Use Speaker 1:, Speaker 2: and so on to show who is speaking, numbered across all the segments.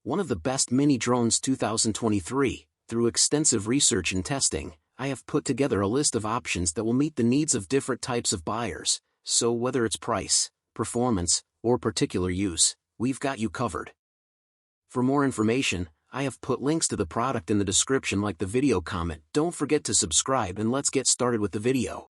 Speaker 1: one of the best mini drones 2023. Through extensive research and testing, I have put together a list of options that will meet the needs of different types of buyers, so whether it's price, performance, or particular use, we've got you covered. For more information, I have put links to the product in the description, like the video, comment. Don't forget to subscribe, and let's get started with the video.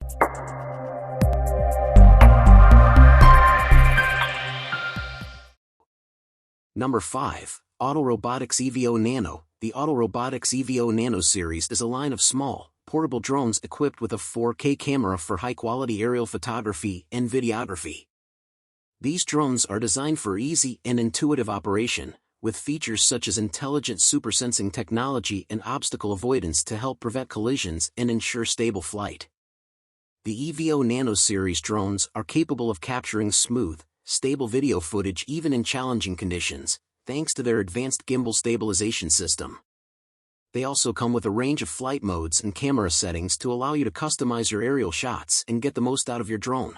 Speaker 1: Number 5. Autel Robotics EVO Nano. The Autel Robotics EVO Nano series is a line of small, portable drones equipped with a 4K camera for high-quality aerial photography and videography. These drones are designed for easy and intuitive operation, with features such as intelligent supersensing technology and obstacle avoidance to help prevent collisions and ensure stable flight. The EVO Nano series drones are capable of capturing smooth, stable video footage even in challenging conditions, thanks to their advanced gimbal stabilization system. They also come with a range of flight modes and camera settings to allow you to customize your aerial shots and get the most out of your drone.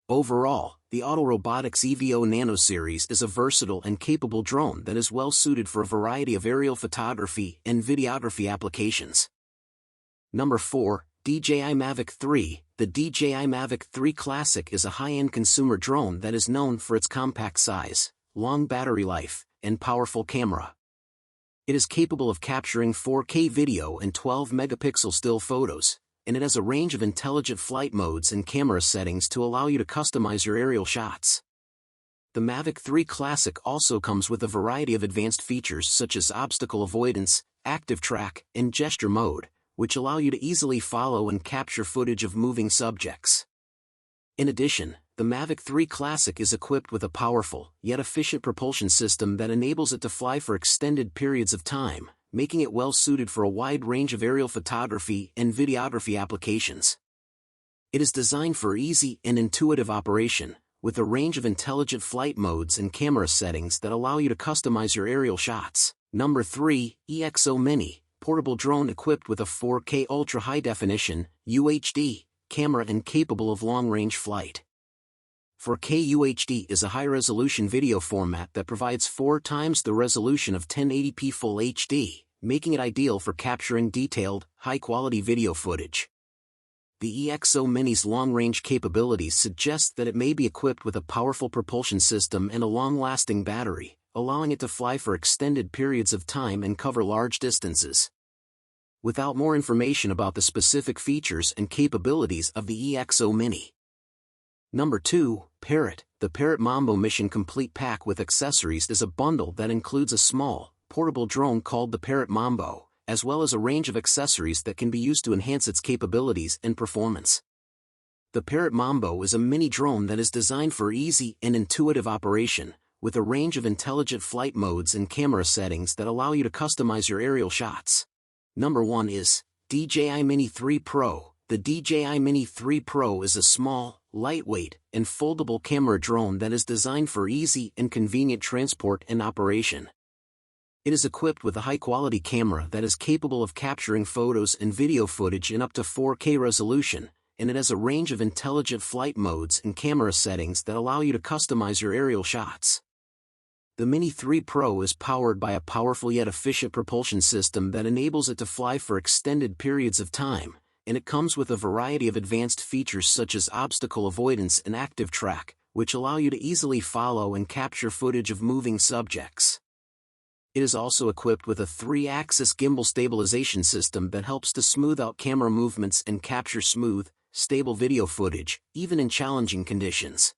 Speaker 1: Overall, the Autel Robotics EVO Nano series is a versatile and capable drone that is well suited for a variety of aerial photography and videography applications. Number 4. DJI Mavic 3. The DJI Mavic 3 Classic is a high-end consumer drone that is known for its compact size, long battery life, and powerful camera. It is capable of capturing 4K video and 12-megapixel still photos, and it has a range of intelligent flight modes and camera settings to allow you to customize your aerial shots. The Mavic 3 Classic also comes with a variety of advanced features such as obstacle avoidance, active track, and gesture mode, which allow you to easily follow and capture footage of moving subjects. In addition, the Mavic 3 Classic is equipped with a powerful, yet efficient propulsion system that enables it to fly for extended periods of time, making it well suited for a wide range of aerial photography and videography applications. It is designed for easy and intuitive operation, with a range of intelligent flight modes and camera settings that allow you to customize your aerial shots. Number 3. EXO Mini. Portable drone equipped with a 4K Ultra High Definition (UHD) camera and capable of long-range flight. 4K UHD is a high-resolution video format that provides 4 times the resolution of 1080p Full HD, making it ideal for capturing detailed, high-quality video footage. The EXO Mini's long-range capabilities suggest that it may be equipped with a powerful propulsion system and a long-lasting battery, allowing it to fly for extended periods of time and cover large distances. Without more information about the specific features and capabilities of the EXO Mini. Number 2. Parrot. The Parrot Mambo Mission Complete Pack with accessories is a bundle that includes a small, portable drone called the Parrot Mambo, as well as a range of accessories that can be used to enhance its capabilities and performance. The Parrot Mambo is a mini drone that is designed for easy and intuitive operation, with a range of intelligent flight modes and camera settings that allow you to customize your aerial shots. Number 1 is DJI Mini 3 Pro. The DJI Mini 3 Pro is a small, lightweight, and foldable camera drone that is designed for easy and convenient transport and operation. It is equipped with a high-quality camera that is capable of capturing photos and video footage in up to 4K resolution, and it has a range of intelligent flight modes and camera settings that allow you to customize your aerial shots. The Mini 3 Pro is powered by a powerful yet efficient propulsion system that enables it to fly for extended periods of time, and it comes with a variety of advanced features such as obstacle avoidance and active track, which allow you to easily follow and capture footage of moving subjects. It is also equipped with a 3-axis gimbal stabilization system that helps to smooth out camera movements and capture smooth, stable video footage, even in challenging conditions.